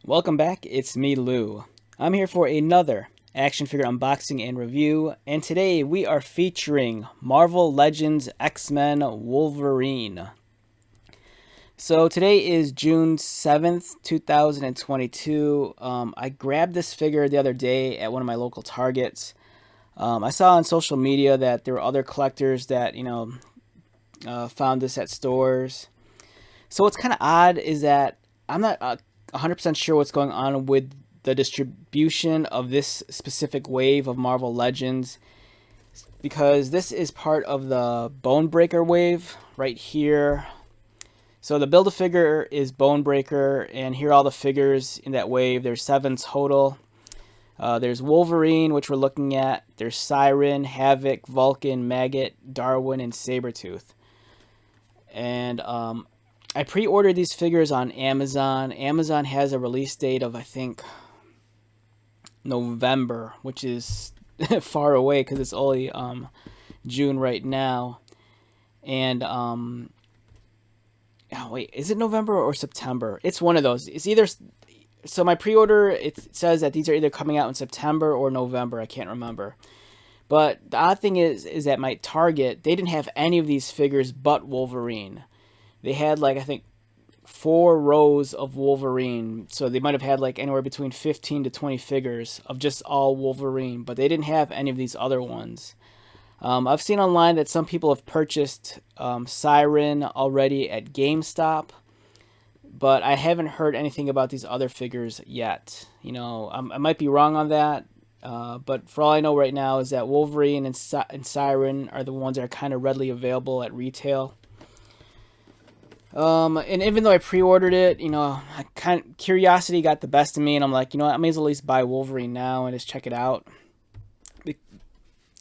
Welcome back, it's me, Lou. I'm here for another action figure unboxing and review, and today we are featuring Marvel Legends X-Men Wolverine. So today is June 7th, 2022. I grabbed this figure the other day at one of my local Targets. I saw on social media that there were other collectors that, found this at stores. So what's kind of odd is that I'm not 100% sure what's going on with the distribution of this specific wave of Marvel Legends, because this is part of the Bone Breaker wave right here. So the Build-A-Figure is Bone Breaker, and here are all the figures in that wave. There's 7 total. There's Wolverine, which we're looking at. There's Siren, Havoc, Vulcan, Maggot, Darwin, and Sabretooth. And I pre-ordered these figures on Amazon. Amazon has a release date of, I think, November, which is far away because it's only June right now. And oh wait, is it November or September? It's one of those. It's either. So my pre-order, it says that these are either coming out in September or November. I can't remember. But the odd thing is that my Target, they didn't have any of these figures but Wolverine. They had, like, I think 4 rows of Wolverine. So they might have had like anywhere between 15 to 20 figures of just all Wolverine, but they didn't have any of these other ones. I've seen online that some people have purchased Siren already at GameStop, but I haven't heard anything about these other figures yet. I might be wrong on that, but for all I know right now is that Wolverine and Siren are the ones that are kind of readily available at retail. And even though I pre-ordered it, curiosity got the best of me, and I'm like, I may as well at least buy Wolverine now and just check it out,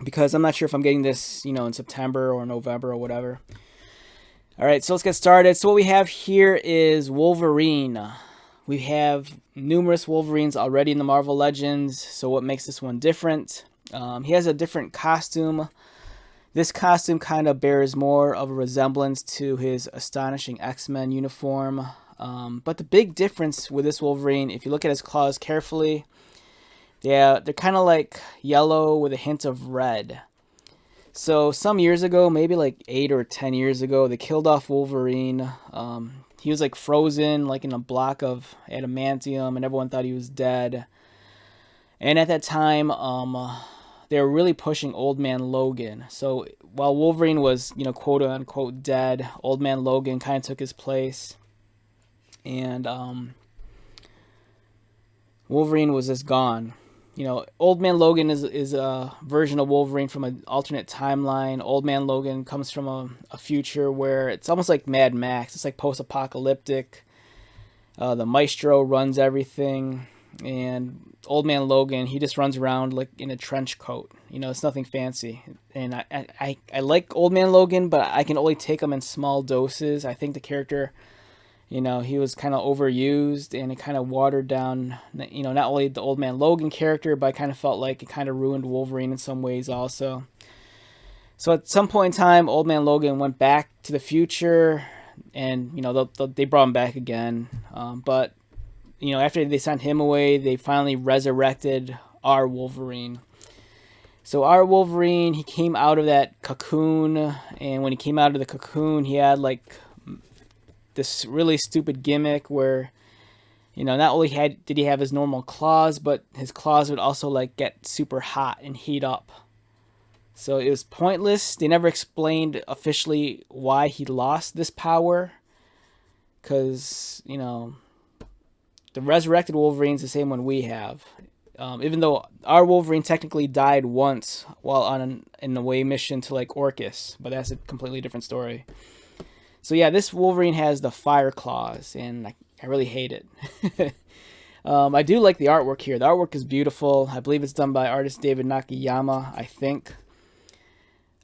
because I'm not sure if I'm getting this, in September or November or whatever. All right, so let's get started. So what we have here is Wolverine. We have numerous Wolverines already in the Marvel Legends. So what makes this one different? He has a different costume. This costume kind of bears more of a resemblance to his astonishing X-Men uniform. But the big difference with this Wolverine, if you look at his claws carefully, they're kind of like yellow with a hint of red. So some years ago, maybe like 8 or 10 years ago, they killed off Wolverine. He was like frozen, like in a block of adamantium, and everyone thought he was dead. And at that time, they were really pushing Old Man Logan. So while Wolverine was, quote unquote dead, Old Man Logan kind of took his place. And Wolverine was just gone. Old Man Logan is a version of Wolverine from an alternate timeline. Old Man Logan comes from a future where it's almost like Mad Max. It's like post-apocalyptic. The Maestro runs everything. And Old Man Logan, he just runs around like in a trench coat. It's nothing fancy. And I like Old Man Logan, but I can only take him in small doses. I think the character, he was kind of overused, and it kind of watered down, not only the Old Man Logan character, but I kind of felt like it kind of ruined Wolverine in some ways also. So at some point in time, Old Man Logan went back to the future, and, they brought him back again. But, after they sent him away, they finally resurrected our Wolverine. So our Wolverine, he came out of that cocoon, and when he came out of the cocoon, he had like this really stupid gimmick where, not only did he have his normal claws, but his claws would also like get super hot and heat up. So it was pointless. They never explained officially why he lost this power, because, the resurrected Wolverine's the same one we have. Even though our Wolverine technically died once while on an away mission to like Orcus, but that's a completely different story. So yeah, this Wolverine has the fire claws, and I really hate it. I do like the artwork here. The artwork is beautiful. I believe it's done by artist David Nakayama, I think.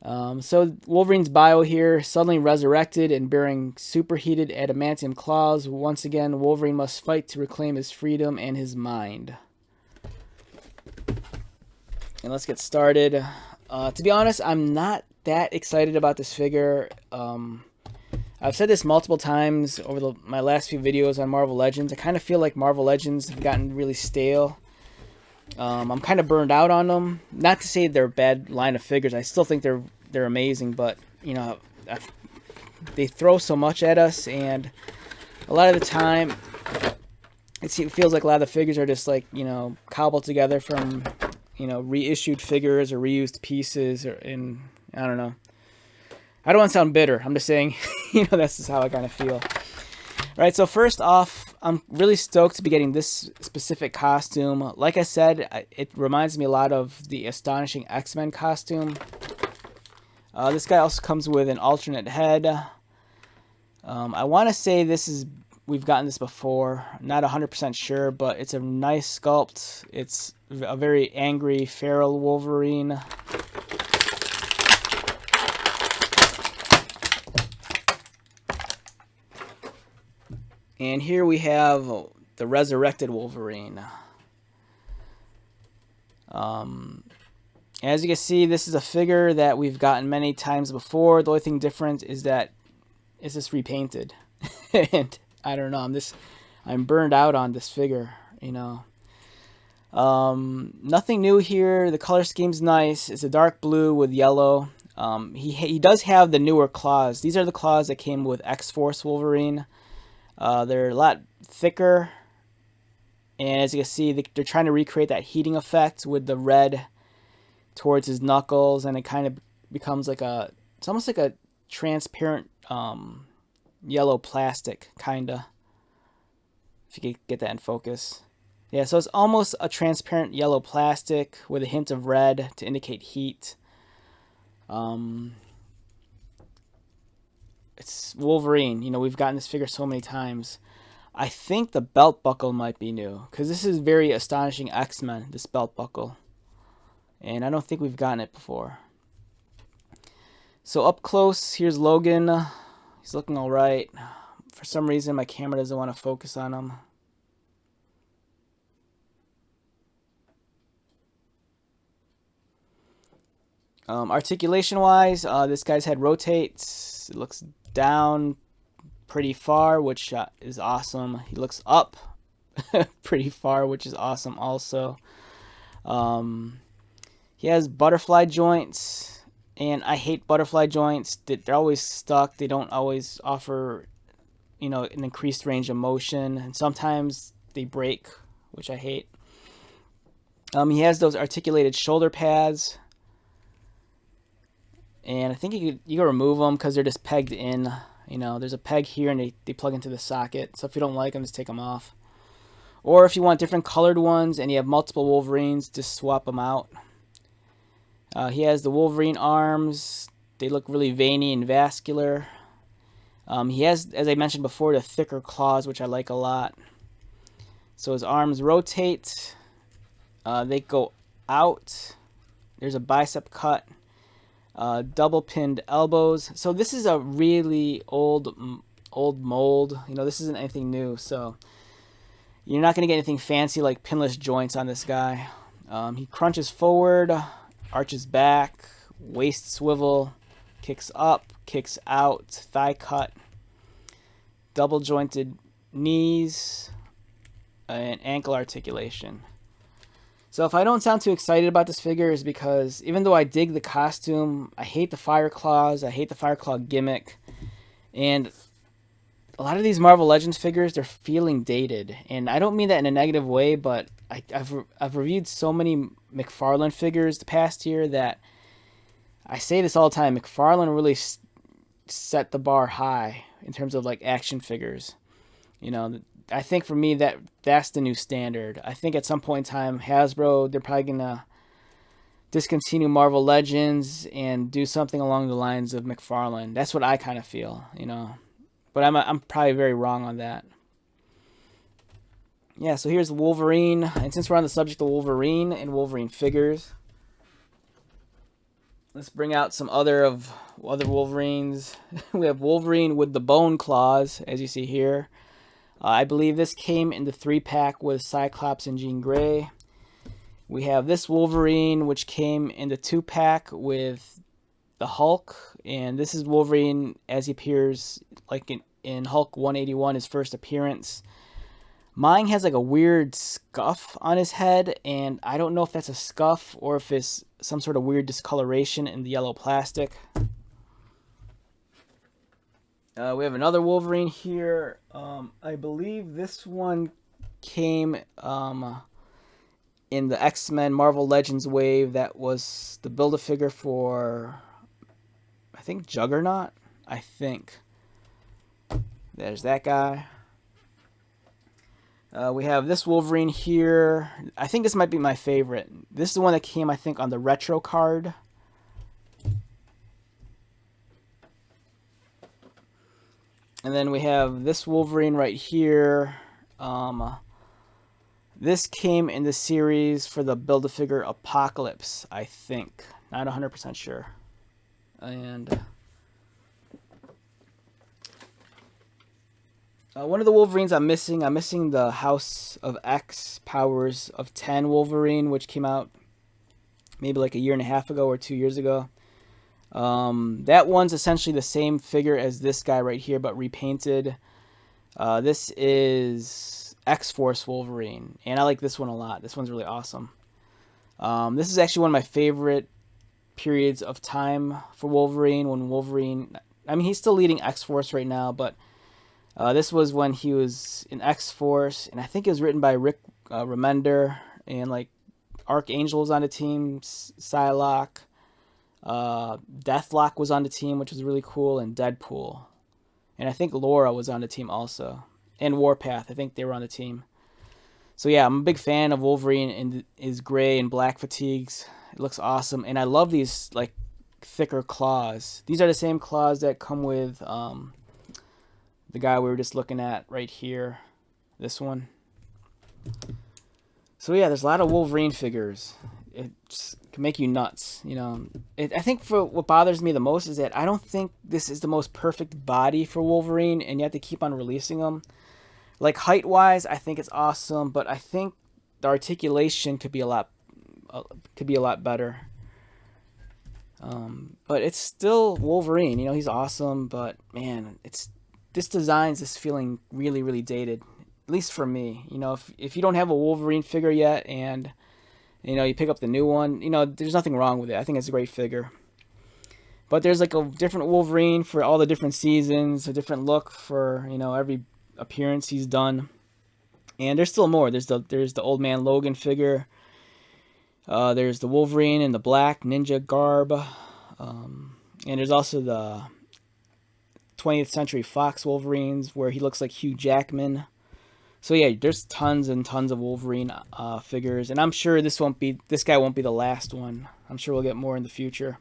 So Wolverine's bio here: suddenly resurrected and bearing superheated adamantium claws, once again Wolverine must fight to reclaim his freedom and his mind. And let's get started. To be honest, I'm not that excited about this figure. I've said this multiple times over my last few videos on Marvel Legends. I kind of feel like Marvel Legends have gotten really stale. I'm kind of burned out on them. Not to say they're a bad line of figures. I still think they're amazing, but you know, they throw so much at us, and a lot of the time, it feels like a lot of the figures are just like, you know, cobbled together from, you know, reissued figures or reused pieces, I don't know. I don't want to sound bitter. I'm just saying, you know, that's just how I kind of feel. Right, so first off, I'm really stoked to be getting this specific costume. Like I said, it reminds me a lot of the Astonishing X-Men costume. This guy also comes with an alternate head. I want to say we've gotten this before. I'm not 100% sure, but it's a nice sculpt. It's a very angry, feral Wolverine. And here we have the resurrected Wolverine. As you can see, this is a figure that we've gotten many times before. The only thing different is that it's just repainted. And I don't know, I'm burned out on this figure, you know. Nothing new here. The color scheme's nice. It's a dark blue with yellow. He does have the newer claws. These are the claws that came with X-Force Wolverine. They're a lot thicker, and as you can see, they're trying to recreate that heating effect with the red towards his knuckles, and it kind of becomes like it's almost like a transparent yellow plastic, kinda. If you could get that in focus. Yeah, so it's almost a transparent yellow plastic with a hint of red to indicate heat. It's Wolverine. You know, we've gotten this figure so many times. I think the belt buckle might be new, because this is very Astonishing X-Men, this belt buckle. And I don't think we've gotten it before. So up close, here's Logan. He's looking alright. For some reason, my camera doesn't want to focus on him. Articulation-wise, this guy's head rotates. It looks down pretty far, which is awesome. He looks up pretty far, which is awesome also. He has butterfly joints, and I hate butterfly joints. They're always stuck. They don't always offer, you know, an increased range of motion, and sometimes they break, which I hate. He has those articulated shoulder pads, and I think you can remove them because they're just pegged in. You know, there's a peg here, and they plug into the socket. So if you don't like them, just take them off. Or if you want different colored ones and you have multiple Wolverines, just swap them out. He has the Wolverine arms. They look really veiny and vascular. He has, as I mentioned before, the thicker claws, which I like a lot. So his arms rotate. They go out. There's a bicep cut. Double pinned elbows. So this is a really old mold. You know, this isn't anything new. So you're not going to get anything fancy like pinless joints on this guy. He crunches forward, arches back, waist swivel, kicks up, kicks out, thigh cut, double jointed knees, and ankle articulation. So if I don't sound too excited about this figure, is because even though I dig the costume, I hate the fire claws, I hate the fire claw gimmick, and a lot of these Marvel Legends figures, they're feeling dated. And I don't mean that in a negative way, but I've reviewed so many McFarlane figures the past year that I say this all the time. McFarlane really set the bar high in terms of like action figures. You know, I think for me that's the new standard. I think at some point in time, Hasbro, they're probably gonna discontinue Marvel Legends and do something along the lines of McFarlane. That's what I kind of feel, you know. But I'm probably very wrong on that. Yeah, so here's Wolverine. And since we're on the subject of Wolverine and Wolverine figures, let's bring out some other Wolverines. We have Wolverine with the bone claws, as you see here. I believe this came in the 3-pack with Cyclops and Jean Grey. We have this Wolverine, which came in the 2-pack with the Hulk, and this is Wolverine as he appears like in Hulk 181, his first appearance. Mine has like a weird scuff on his head, and I don't know if that's a scuff or if it's some sort of weird discoloration in the yellow plastic. We have another Wolverine here. I believe this one came in the X-Men Marvel Legends wave. That was the Build-A-Figure for, I think, Juggernaut. I think. There's that guy. We have this Wolverine here. I think this might be my favorite. This is the one that came, I think, on the retro card. And then we have this Wolverine right here. This came in the series for the Build-A-Figure Apocalypse, I think. Not 100% sure. And one of the Wolverines I'm missing the House of X Powers of 10 Wolverine, which came out maybe like a year and a half ago or 2 years ago. That one's essentially the same figure as this guy right here, but repainted. This is X-Force Wolverine, and I like this one a lot. This one's really awesome. This is actually one of my favorite periods of time for Wolverine, when Wolverine, I mean, he's still leading X-Force right now, but this was when he was in X-Force, and I think it was written by Rick Remender, and like Archangel was on the team, Psylocke, Deathlock was on the team, which was really cool, and Deadpool, and I think Laura was on the team also, and Warpath. I think they were on the team. So yeah, I'm a big fan of Wolverine in his gray and black fatigues. It looks awesome, and I love these like thicker claws. These are the same claws that come with the guy we were just looking at right here, this one. So yeah, there's a lot of Wolverine figures. It just can make you nuts, you know. I think for what bothers me the most is that I don't think this is the most perfect body for Wolverine, and you have to keep on releasing them. Like height-wise, I think it's awesome, but I think the articulation could be a lot better. But it's still Wolverine, you know. He's awesome, but man, this design's just feeling really, really dated. At least for me, you know. If you don't have a Wolverine figure yet, and you know, you pick up the new one, you know, there's nothing wrong with it. I think it's a great figure. But there's like a different Wolverine for all the different seasons, a different look for, you know, every appearance he's done. And there's still more. There's the Old Man Logan figure. There's the Wolverine in the black ninja garb. And there's also the 20th Century Fox Wolverines where he looks like Hugh Jackman. So yeah, there's tons and tons of Wolverine figures, and I'm sure this guy won't be the last one. I'm sure we'll get more in the future.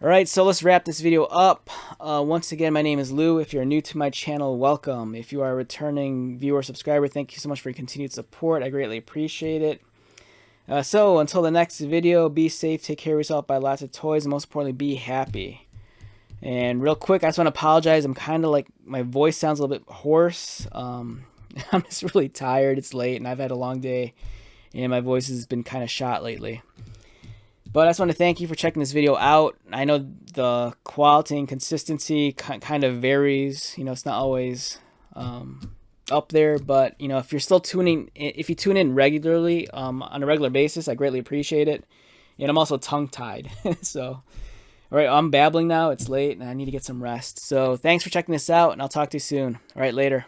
All right, so let's wrap this video up. Once again, my name is Lou. If you're new to my channel, welcome. If you are a returning viewer or subscriber, thank you so much for your continued support. I greatly appreciate it. So until the next video, be safe, take care of yourself, buy lots of toys, and most importantly, be happy. And real quick, I just want to apologize. I'm kind of like, my voice sounds a little bit hoarse. I'm just really tired. It's late, and I've had a long day, and my voice has been kind of shot lately. But I just want to thank you for checking this video out. I know the quality and consistency kind of varies. You know, it's not always up there, but you know, if you're still if you tune in regularly on a regular basis, I greatly appreciate it. And I'm also tongue-tied, so. All right, I'm babbling now. It's late, and I need to get some rest. So thanks for checking this out, and I'll talk to you soon. All right, later.